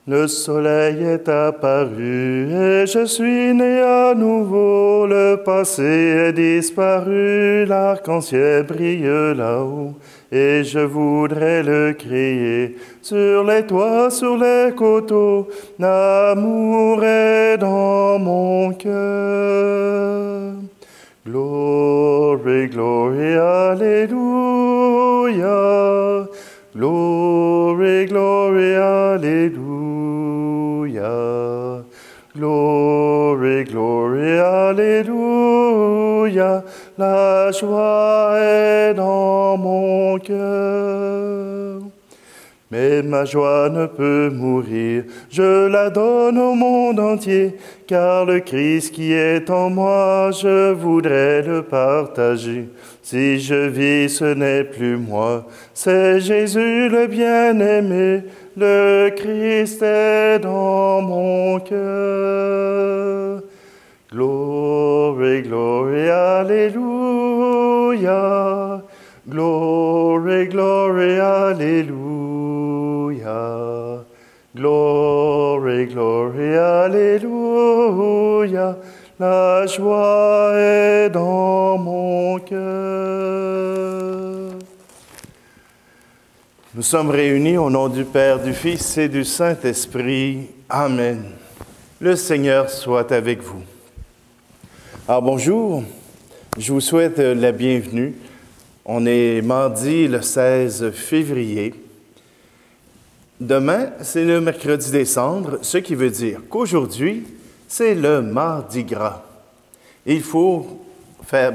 Le soleil est apparu et je suis né à nouveau. Le passé est disparu, l'arc-en-ciel brille là-haut. Et je voudrais le crier sur les toits, sur les coteaux. L'amour est dans mon cœur. Glory, glory, alléluia. Glory, glory, alléluia. Glory, glory, alléluia. La joie est dans mon cœur. Mais ma joie ne peut mourir, je la donne au monde entier, car le Christ qui est en moi, je voudrais le partager. Si je vis, ce n'est plus moi, c'est Jésus le bien-aimé, le Christ est dans mon cœur. Glory, glory, alléluia. Glory, glory, alléluia. Glory, glory, alléluia. La joie est dans mon cœur. Nous sommes réunis au nom du Père, du Fils et du Saint-Esprit. Amen. Le Seigneur soit avec vous. Alors bonjour, je vous souhaite la bienvenue. On est mardi le 16 février. Demain, c'est le mercredi des Cendres, ce qui veut dire qu'aujourd'hui, c'est le Mardi Gras. Et il faut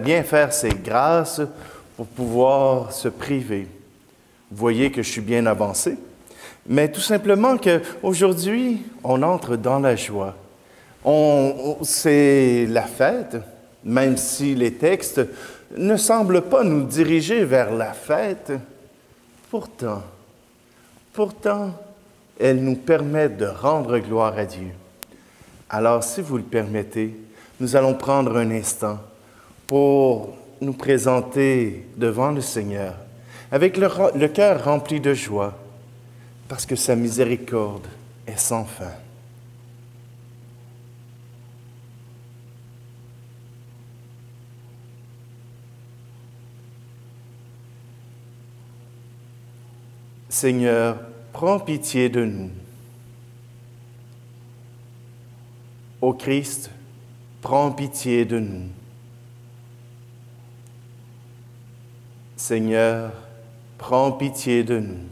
bien faire ses grâces pour pouvoir se priver. Vous voyez que je suis bien avancé. Mais tout simplement qu'aujourd'hui, on entre dans la joie. C'est la fête, même si les textes ne semblent pas nous diriger vers la fête. Pourtant, elles nous permettent de rendre gloire à Dieu. Alors, si vous le permettez, nous allons prendre un instant pour nous présenter devant le Seigneur avec le cœur rempli de joie, parce que sa miséricorde est sans fin. Seigneur, prends pitié de nous. Ô Christ, prends pitié de nous. Seigneur, prends pitié de nous.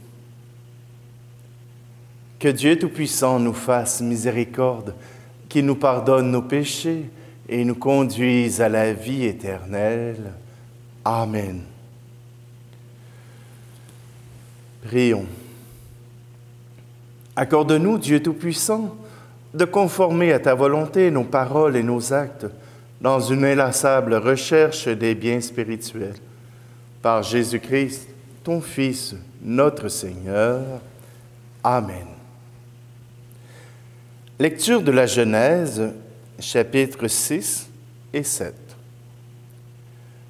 Que Dieu Tout-Puissant nous fasse miséricorde, qu'il nous pardonne nos péchés et nous conduise à la vie éternelle. Amen. Prions. Accorde-nous, Dieu Tout-Puissant, de conformer à ta volonté nos paroles et nos actes dans une inlassable recherche des biens spirituels. Par Jésus-Christ, ton Fils, notre Seigneur. Amen. Lecture de la Genèse, chapitres 6 et 7.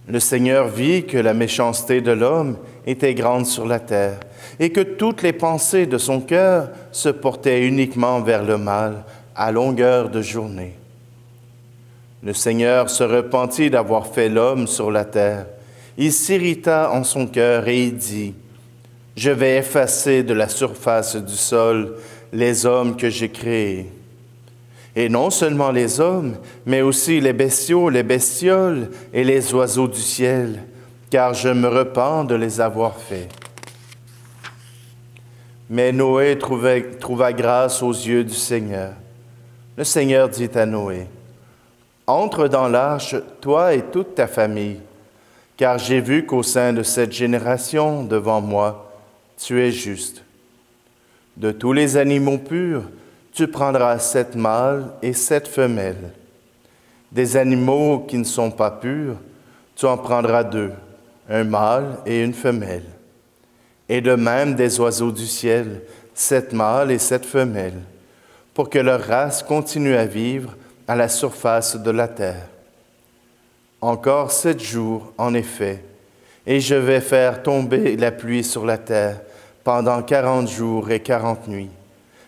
Le Seigneur vit que la méchanceté de l'homme était grande sur la terre, et que toutes les pensées de son cœur se portaient uniquement vers le mal à longueur de journée. Le Seigneur se repentit d'avoir fait l'homme sur la terre. Il s'irrita en son cœur et il dit, « Je vais effacer de la surface du sol les hommes que j'ai créés. Et non seulement les hommes, mais aussi les bestiaux, les bestioles et les oiseaux du ciel, car je me repens de les avoir faits. » Mais Noé trouva grâce aux yeux du Seigneur. Le Seigneur dit à Noé, « Entre dans l'arche, toi et toute ta famille, car j'ai vu qu'au sein de cette génération, devant moi, tu es juste. De tous les animaux purs, tu prendras 7 mâles et 7 femelles. Des animaux qui ne sont pas purs, tu en prendras 2, un mâle et une femelle. Et de même des oiseaux du ciel, 7 mâles et 7 femelles, pour que leur race continue à vivre à la surface de la terre. Encore 7 jours, en effet, et je vais faire tomber la pluie sur la terre pendant 40 jours et 40 nuits.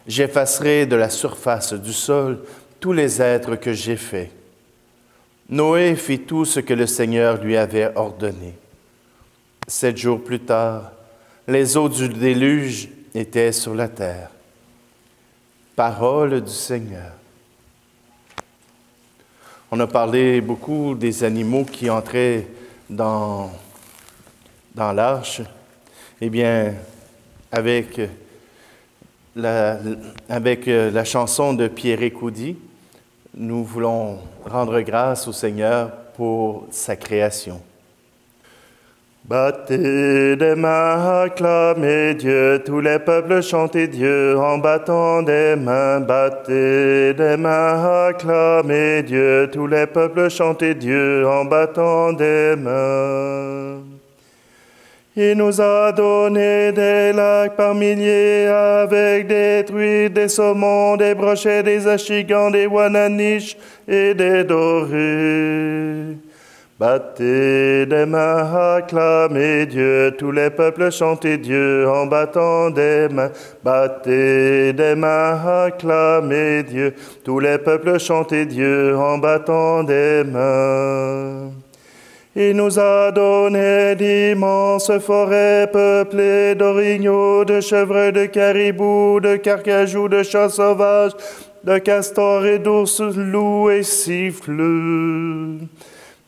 J'effacerai de la surface du sol tous les êtres que j'ai faits. Noé fit tout ce que le Seigneur lui avait ordonné. 7 jours plus tard, les eaux du déluge étaient sur la terre. Parole du Seigneur. On a parlé beaucoup des animaux qui entraient dans l'arche. Eh bien, avec la chanson de Pierre Écoudi, nous voulons rendre grâce au Seigneur pour sa création. Battez des mains, acclamez Dieu, tous les peuples chantez Dieu en battant des mains. Battez des mains, acclamez Dieu, tous les peuples chantez Dieu en battant des mains. Il nous a donné des lacs par milliers avec des truites, des saumons, des brochets, des achigans, des wananiches et des dorés. Battez des mains, acclamez Dieu, tous les peuples chantez Dieu en battant des mains. Battez des mains, acclamez Dieu, tous les peuples chantez Dieu en battant des mains. Il nous a donné d'immenses forêts peuplées d'orignaux, de chevreuils, de caribous, de carcajous, de chats sauvages, de castors et d'ours, loups et siffleux.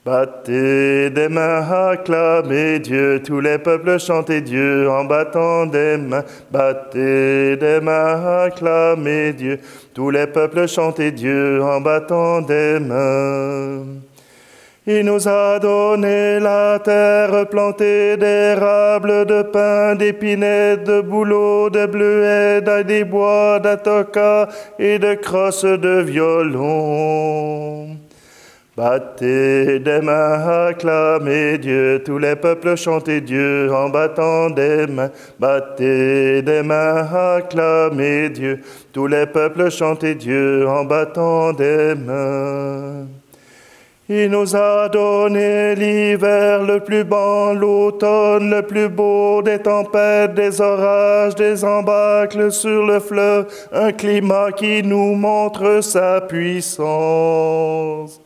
Battez des mains, acclamez Dieu, tous les peuples chantez Dieu en battant des mains. Battez des mains, acclamez Dieu, tous les peuples chantez Dieu en battant des mains. Il nous a donné la terre plantée d'érables, de pins, d'épinettes, de bouleaux, de bleuets, des bois, d'atoka et de crosses de violon. Battez des mains, acclamez Dieu, tous les peuples chantez Dieu en battant des mains. Battez des mains, acclamez Dieu, tous les peuples chantez Dieu en battant des mains. Il nous a donné l'hiver le plus bon, l'automne le plus beau, des tempêtes, des orages, des embâcles sur le fleuve, un climat qui nous montre sa puissance.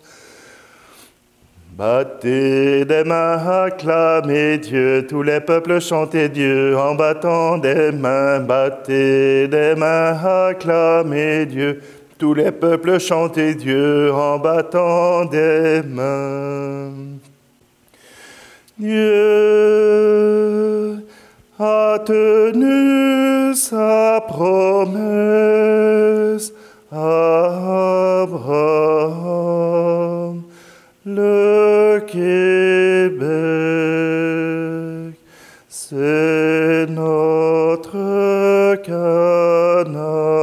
Battez des mains, acclamez Dieu, tous les peuples chantez Dieu en battant des mains. Battez des mains, acclamez Dieu, tous les peuples chantez Dieu en battant des mains. Dieu a tenu sa promesse à Abraham. Le Québec, c'est notre Canaan.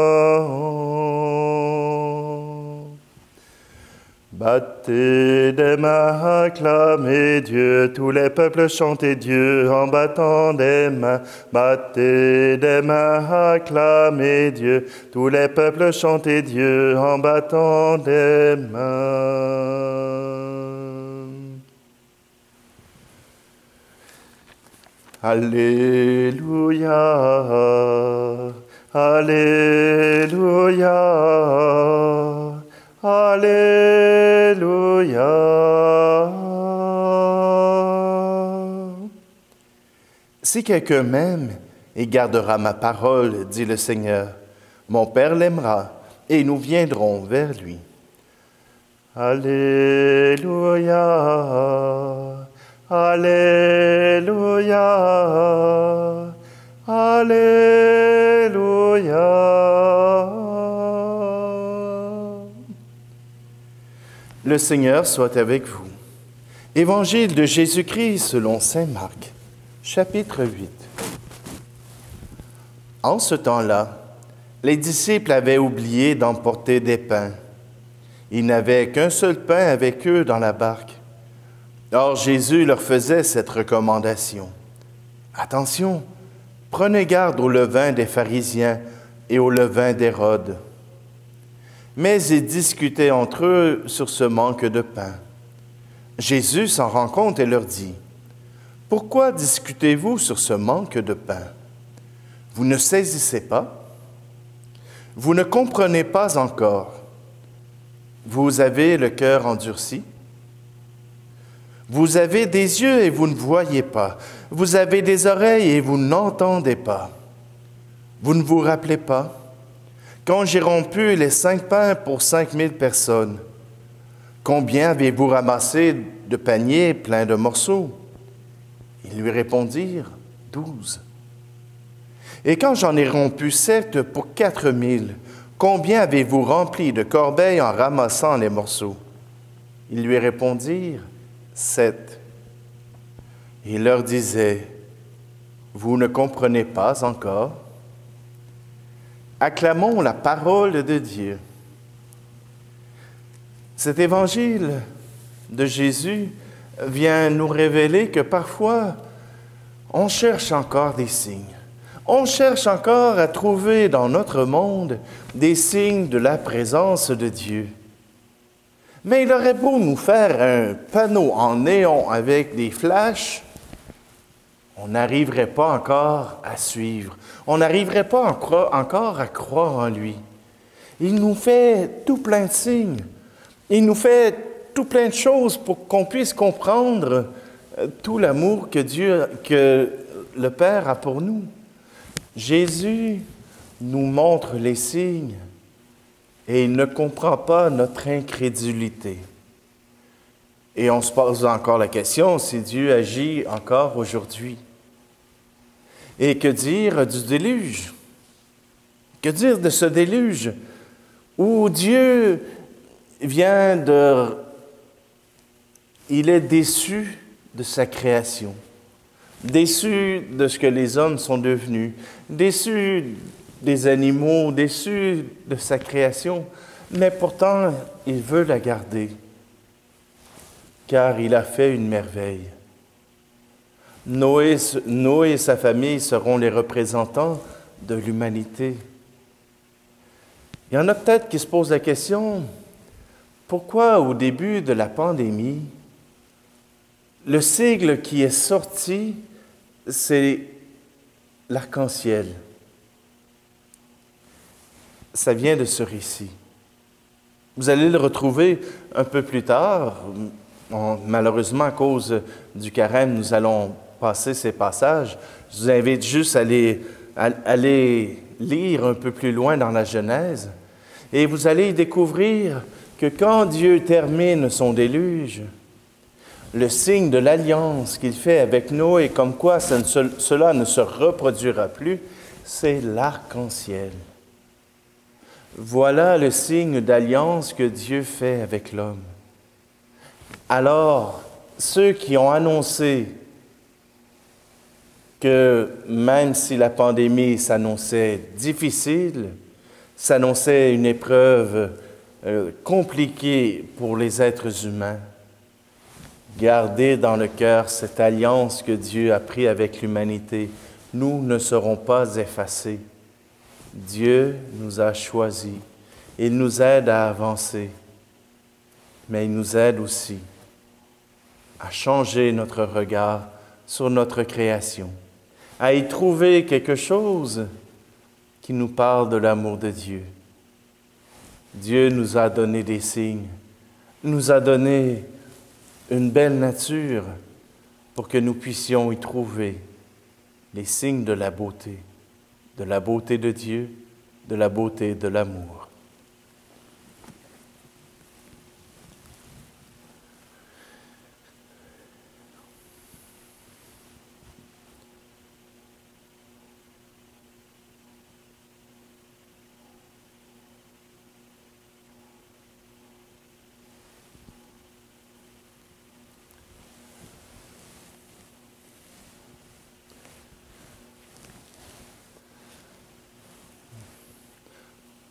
Battez des mains, acclamez Dieu, tous les peuples chantez Dieu en battant des mains. Battez des mains, acclamez Dieu, tous les peuples chantez Dieu en battant des mains. Alléluia, Alléluia, Alléluia. Si quelqu'un m'aime et gardera ma parole, dit le Seigneur, mon Père l'aimera et nous viendrons vers lui. Alléluia, Alléluia, Alléluia. Le Seigneur soit avec vous. Évangile de Jésus-Christ selon saint Marc, chapitre 8. En ce temps-là, les disciples avaient oublié d'emporter des pains. Ils n'avaient qu'un seul pain avec eux dans la barque. Or Jésus leur faisait cette recommandation. Attention, prenez garde au levain des pharisiens et au levain d'Hérode. Mais ils discutaient entre eux sur ce manque de pain. Jésus s'en rend compte et leur dit, « Pourquoi discutez-vous sur ce manque de pain? Vous ne saisissez pas? Vous ne comprenez pas encore. Vous avez le cœur endurci. Vous avez des yeux et vous ne voyez pas. Vous avez des oreilles et vous n'entendez pas. Vous ne vous rappelez pas? Quand j'ai rompu les 5 pains pour 5000 personnes, combien avez-vous ramassé de paniers pleins de morceaux? Ils lui répondirent, 12. Et quand j'en ai rompu 7 pour 4000, combien avez-vous rempli de corbeilles en ramassant les morceaux? Ils lui répondirent, 7. Il leur disait, vous ne comprenez pas encore? Acclamons la parole de Dieu. Cet évangile de Jésus vient nous révéler que parfois, on cherche encore des signes. On cherche encore à trouver dans notre monde des signes de la présence de Dieu. Mais il aurait beau nous faire un panneau en néon avec des flashs, on n'arriverait pas encore à suivre. On n'arriverait pas encore à croire en lui. Il nous fait tout plein de signes. Il nous fait tout plein de choses pour qu'on puisse comprendre tout l'amour que le Père a pour nous. Jésus nous montre les signes et il ne comprend pas notre incrédulité. Et on se pose encore la question si Dieu agit encore aujourd'hui. Et que dire du déluge? Que dire de ce déluge où Dieu vient de... Il est déçu de sa création, déçu de ce que les hommes sont devenus, déçu des animaux, déçu de sa création, mais pourtant, il veut la garder, car il a fait une merveille. Noé et sa famille seront les représentants de l'humanité. Il y en a peut-être qui se posent la question, pourquoi au début de la pandémie, le sigle qui est sorti, c'est l'arc-en-ciel. Ça vient de ce récit. Vous allez le retrouver un peu plus tard. Malheureusement, à cause du carême, nous allons passer ces passages. Je vous invite juste à aller lire un peu plus loin dans la Genèse. Et vous allez découvrir que quand Dieu termine son déluge, le signe de l'alliance qu'il fait avec Noé, comme quoi cela ne se reproduira plus, c'est l'arc-en-ciel. Voilà le signe d'alliance que Dieu fait avec l'homme. Alors, ceux qui ont annoncé que même si la pandémie s'annonçait difficile, s'annonçait une épreuve compliquée pour les êtres humains, gardez dans le cœur cette alliance que Dieu a prise avec l'humanité. Nous ne serons pas effacés. Dieu nous a choisis. Il nous aide à avancer, mais il nous aide aussi à changer notre regard sur notre création, à y trouver quelque chose qui nous parle de l'amour de Dieu. Dieu nous a donné des signes, nous a donné une belle nature pour que nous puissions y trouver les signes de la beauté de Dieu, de la beauté de l'amour.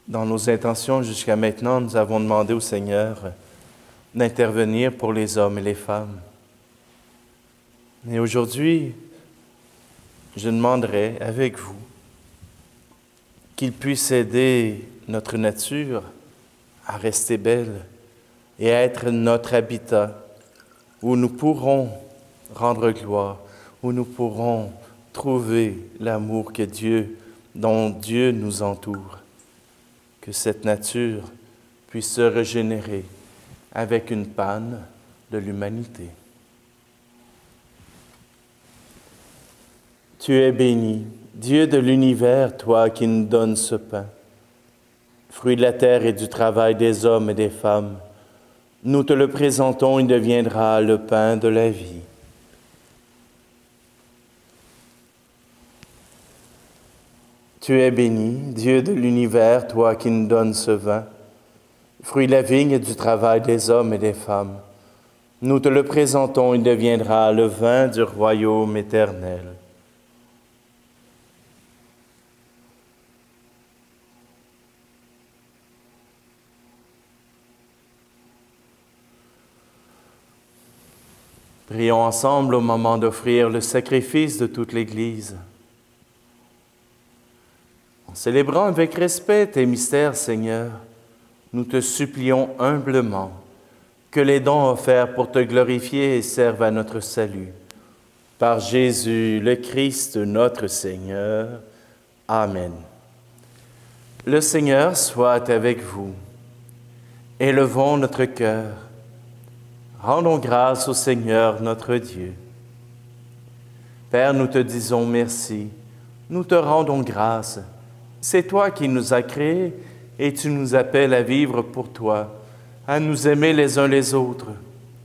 Dans nos intentions jusqu'à maintenant, nous avons demandé au Seigneur d'intervenir pour les hommes et les femmes. Mais aujourd'hui, je demanderai avec vous qu'il puisse aider notre nature à rester belle et à être notre habitat où nous pourrons rendre gloire, où nous pourrons trouver l'amour dont Dieu nous entoure. que cette nature puisse se régénérer avec une panne de l'humanité. Tu es béni, Dieu de l'univers, toi qui nous donnes ce pain, fruit de la terre et du travail des hommes et des femmes. Nous te le présentons, il deviendra le pain de la vie. Tu es béni, Dieu de l'univers, toi qui nous donnes ce vin, fruit de la vigne et du travail des hommes et des femmes. Nous te le présentons, il deviendra le vin du royaume éternel. Prions ensemble au moment d'offrir le sacrifice de toute l'Église. En célébrant avec respect tes mystères, Seigneur, nous te supplions humblement que les dons offerts pour te glorifier servent à notre salut. Par Jésus le Christ, notre Seigneur. Amen. Le Seigneur soit avec vous. Élevons notre cœur. Rendons grâce au Seigneur notre Dieu. Père, nous te disons merci, nous te rendons grâce. C'est toi qui nous as créés et tu nous appelles à vivre pour toi, à nous aimer les uns les autres.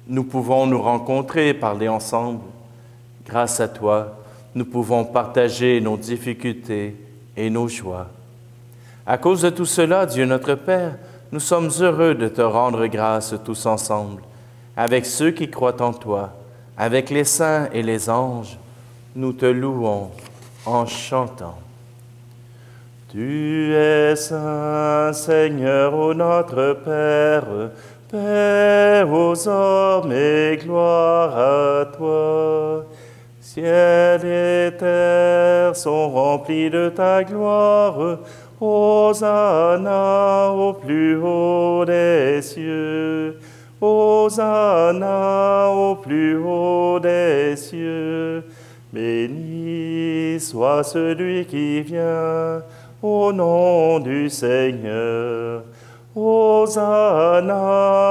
Nous pouvons nous rencontrer et parler ensemble. Grâce à toi, nous pouvons partager nos difficultés et nos joies. À cause de tout cela, Dieu notre Père, nous sommes heureux de te rendre grâce tous ensemble. Avec ceux qui croient en toi, avec les saints et les anges, nous te louons en chantant. Tu es saint, Seigneur, ô notre Père, Père aux hommes et gloire à toi. Ciel et terre sont remplis de ta gloire, Hosanna au plus haut des cieux. Hosanna au plus haut des cieux. Béni soit celui qui vient au nom du Seigneur. Hosanna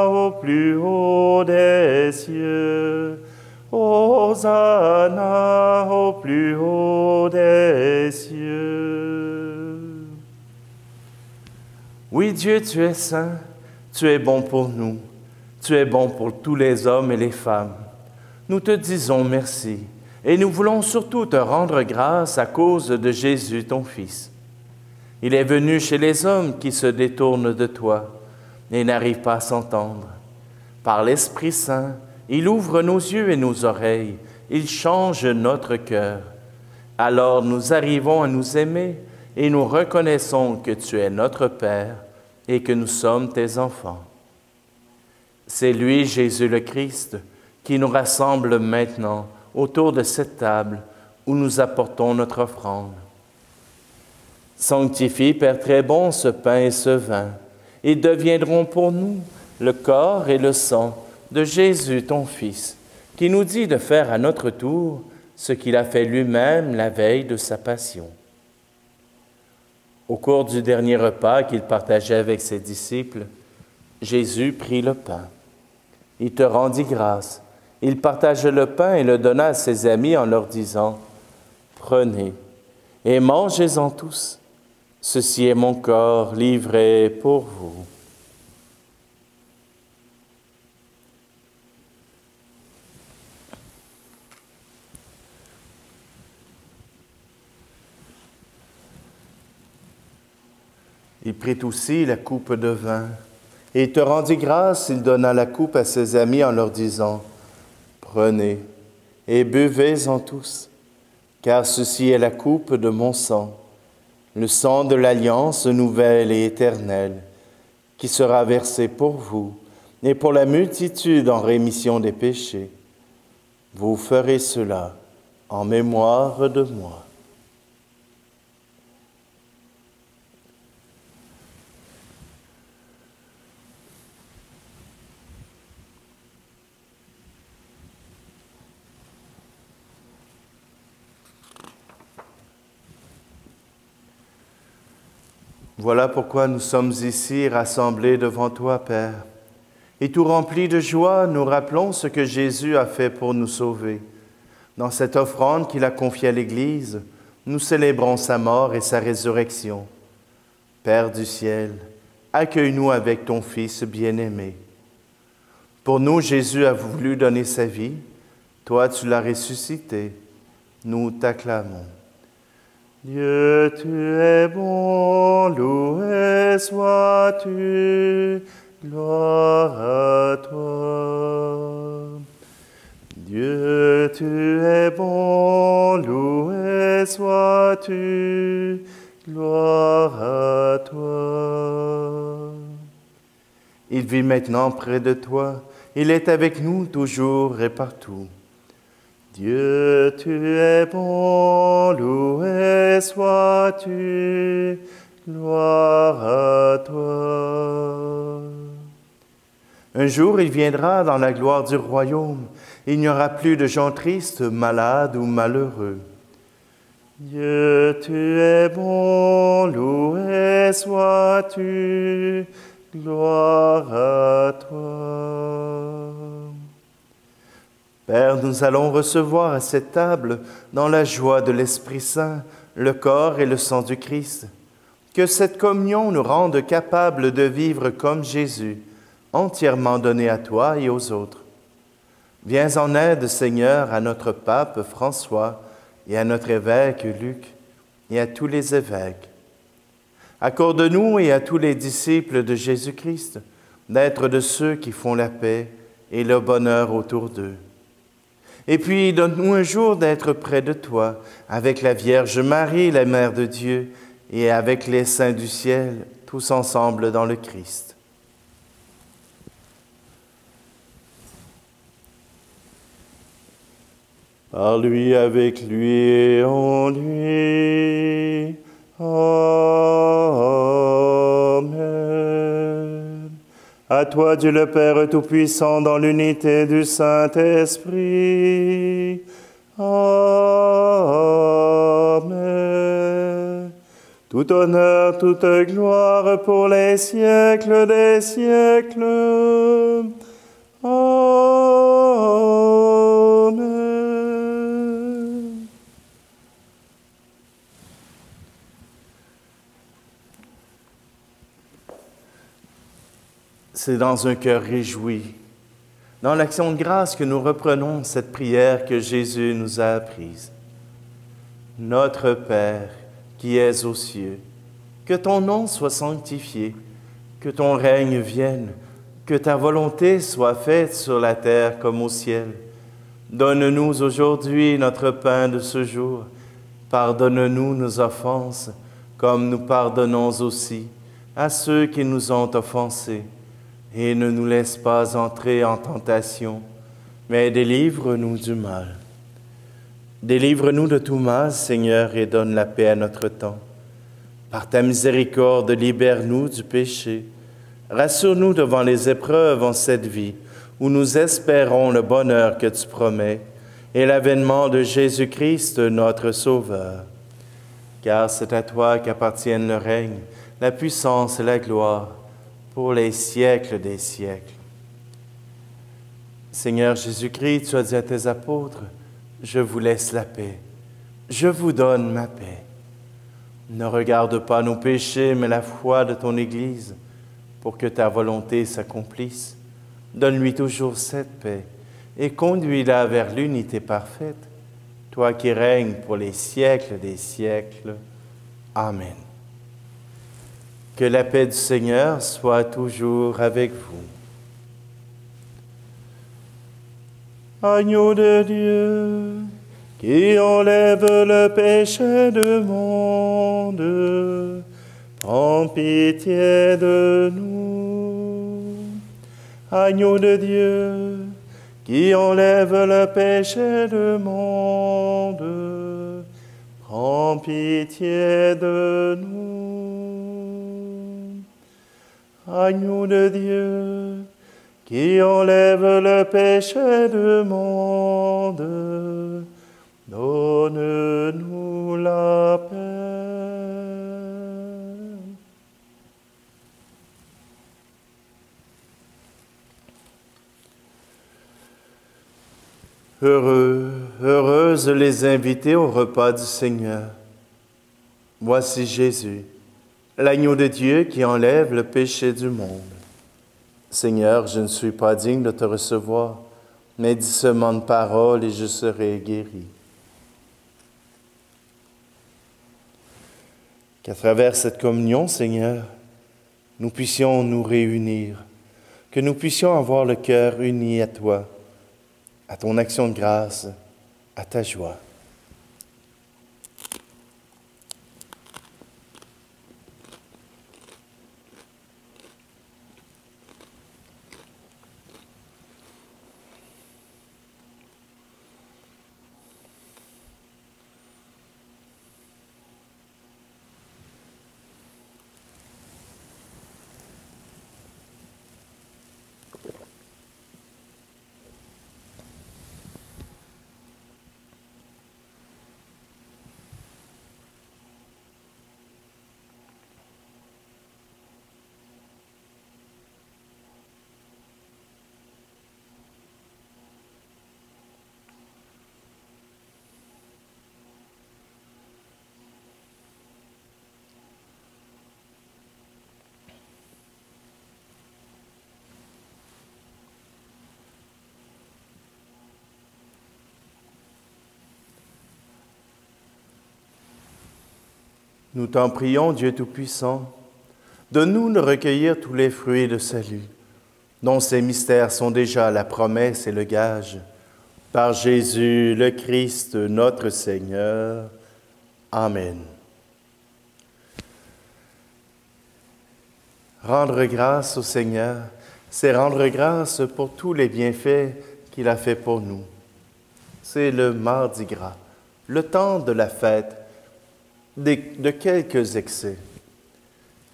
au plus haut des cieux. Hosanna au plus haut des cieux. Oui, Dieu, tu es saint, tu es bon pour nous. Tu es bon pour tous les hommes et les femmes. Nous te disons merci et nous voulons surtout te rendre grâce à cause de Jésus, ton Fils. Il est venu chez les hommes qui se détournent de toi et n'arrivent pas à s'entendre. Par l'Esprit Saint, il ouvre nos yeux et nos oreilles, il change notre cœur. Alors nous arrivons à nous aimer et nous reconnaissons que tu es notre Père et que nous sommes tes enfants. C'est lui, Jésus le Christ, qui nous rassemble maintenant autour de cette table où nous apportons notre offrande. Sanctifie, Père très bon, ce pain et ce vin. Ils deviendront pour nous le corps et le sang de Jésus, ton Fils, qui nous dit de faire à notre tour ce qu'il a fait lui-même la veille de sa passion. Au cours du dernier repas qu'il partageait avec ses disciples, Jésus prit le pain. Il te rendit grâce. Il partagea le pain et le donna à ses amis en leur disant, « Prenez et mangez-en tous. Ceci est mon corps livré pour vous. » Il prit aussi la coupe de vin. Et il te rendit grâce, il donna la coupe à ses amis en leur disant, « Prenez et buvez-en tous, car ceci est la coupe de mon sang, le sang de l'alliance nouvelle et éternelle, qui sera versé pour vous et pour la multitude en rémission des péchés. Vous ferez cela en mémoire de moi. » Voilà pourquoi nous sommes ici rassemblés devant toi, Père. Et tout remplis de joie, nous rappelons ce que Jésus a fait pour nous sauver. Dans cette offrande qu'il a confiée à l'Église, nous célébrons sa mort et sa résurrection. Père du ciel, accueille-nous avec ton Fils bien-aimé. Pour nous, Jésus a voulu donner sa vie. Toi, tu l'as ressuscité. Nous t'acclamons. Dieu, tu es bon, loué sois-tu, gloire à toi. Dieu, tu es bon, loué sois-tu, gloire à toi. Il vit maintenant près de toi, il est avec nous toujours et partout. Dieu, tu es bon, loué sois-tu, gloire à toi. Un jour, il viendra dans la gloire du royaume. Il n'y aura plus de gens tristes, malades ou malheureux. Dieu, tu es bon, loué sois-tu, gloire à toi. Père, nous allons recevoir à cette table, dans la joie de l'Esprit Saint, le corps et le sang du Christ. Que cette communion nous rende capables de vivre comme Jésus, entièrement donné à toi et aux autres. Viens en aide, Seigneur, à notre pape François et à notre évêque Luc et à tous les évêques. Accorde-nous et à tous les disciples de Jésus-Christ d'être de ceux qui font la paix et le bonheur autour d'eux. Et puis, donne-nous un jour d'être près de toi, avec la Vierge Marie, la Mère de Dieu, et avec les saints du ciel, tous ensemble dans le Christ. Par lui, avec lui et en lui. Amen. À toi, Dieu le Père Tout-Puissant, dans l'unité du Saint-Esprit. Amen. Tout honneur, toute gloire pour les siècles des siècles. Amen. C'est dans un cœur réjoui, dans l'action de grâce que nous reprenons cette prière que Jésus nous a apprise. Notre Père, qui es aux cieux, que ton nom soit sanctifié, que ton règne vienne, que ta volonté soit faite sur la terre comme au ciel. Donne-nous aujourd'hui notre pain de ce jour. Pardonne-nous nos offenses, comme nous pardonnons aussi à ceux qui nous ont offensés. Et ne nous laisse pas entrer en tentation, mais délivre-nous du mal. Délivre-nous de tout mal, Seigneur, et donne la paix à notre temps. Par ta miséricorde, libère-nous du péché. Rassure-nous devant les épreuves en cette vie, où nous espérons le bonheur que tu promets et l'avènement de Jésus-Christ, notre Sauveur. Car c'est à toi qu'appartiennent le règne, la puissance et la gloire, pour les siècles des siècles. Seigneur Jésus-Christ, tu as dit à tes apôtres, « Je vous laisse la paix, je vous donne ma paix. » Ne regarde pas nos péchés, mais la foi de ton Église, pour que ta volonté s'accomplisse. Donne-lui toujours cette paix et conduis-la vers l'unité parfaite, toi qui règnes pour les siècles des siècles. Amen. Que la paix du Seigneur soit toujours avec vous. Agneau de Dieu, qui enlève le péché du monde, prends pitié de nous. Agneau de Dieu, qui enlève le péché du monde, prends pitié de nous. Agneau de Dieu, qui enlève le péché du monde, donne-nous la paix. Heureux, heureuses les invités au repas du Seigneur. Voici Jésus, l'agneau de Dieu qui enlève le péché du monde. Seigneur, je ne suis pas digne de te recevoir, mais dis seulement une parole et je serai guéri. Qu'à travers cette communion, Seigneur, nous puissions nous réunir, que nous puissions avoir le cœur uni à toi, à ton action de grâce, à ta joie. Nous t'en prions, Dieu Tout-Puissant, donne-nous de recueillir tous les fruits de salut, dont ces mystères sont déjà la promesse et le gage. Par Jésus le Christ, notre Seigneur. Amen. Rendre grâce au Seigneur, c'est rendre grâce pour tous les bienfaits qu'il a fait pour nous. C'est le Mardi Gras, le temps de la fête, de quelques excès.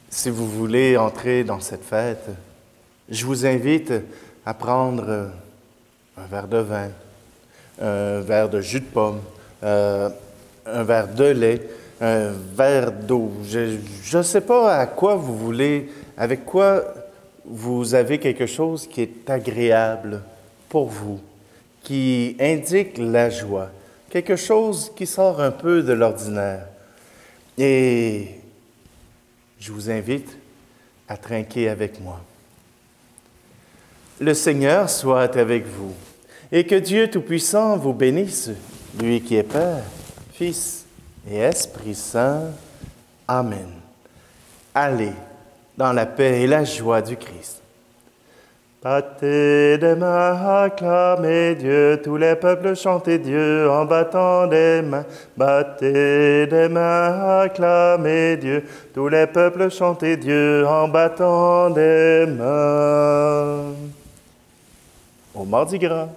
Si vous voulez entrer dans cette fête, je vous invite à prendre un verre de vin, un verre de jus de pomme, un verre de lait, un verre d'eau. Je ne sais pas à quoi vous voulez, avec quoi vous avez quelque chose qui est agréable pour vous, qui indique la joie, quelque chose qui sort un peu de l'ordinaire. Et je vous invite à trinquer avec moi. Le Seigneur soit avec vous et que Dieu Tout-Puissant vous bénisse, lui qui est Père, Fils et Esprit Saint. Amen. Allez dans la paix et la joie du Christ. Battez des mains, acclamez Dieu, tous les peuples chantez Dieu en battant des mains. Battez des mains, acclamez Dieu, tous les peuples chantez Dieu en battant des mains. Au Mardi Gras.